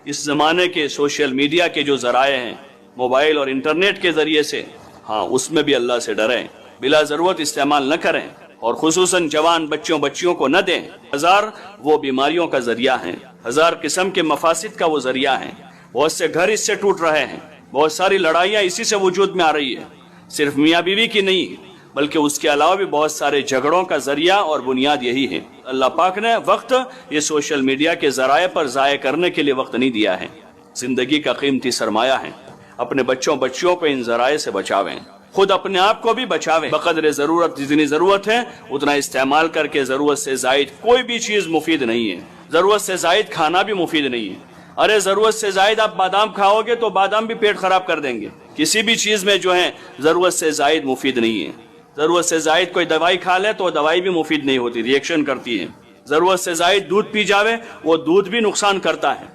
इस जमाने के सोशल मीडिया के जो जराए हैं, मोबाइल और इंटरनेट के जरिए से, हाँ, उसमें भी अल्लाह से डरें, बिला जरूरत इस्तेमाल न करें और खुसूसन जवान बच्चियों को न दें। हजार वो बीमारियों का जरिया है, हजार किस्म के मफासिद का वो जरिया है। बहुत से घर इससे टूट रहे हैं, बहुत सारी लड़ाइयाँ इसी से वजूद में आ रही है। सिर्फ मियाँ बीवी की नहीं, बल्कि उसके अलावा भी बहुत सारे झगड़ों का जरिया और बुनियाद यही है। अल्लाह पाक ने वक्त ये सोशल मीडिया के जराए पर जाया करने के लिए वक्त नहीं दिया है। जिंदगी का कीमती सरमाया है। अपने बच्चियों को इन जराए से बचावें, खुद अपने आप को भी बचावें। बकदर जरूरत जितनी जरूरत है उतना इस्तेमाल करके, जरूरत से जायद कोई भी चीज मुफीद नहीं है। जरूरत से जायद खाना भी मुफीद नहीं है। अरे जरूरत से जायद आप बादाम खाओगे तो बादाम भी पेट खराब कर देंगे। किसी भी चीज में जो है जरूरत से जायद मुफीद नहीं है। जरूरत से जायद कोई दवाई खा ले तो दवाई भी मुफीद नहीं होती, रिएक्शन करती है। जरूरत से जायद दूध पी जावे, वो दूध भी नुकसान करता है।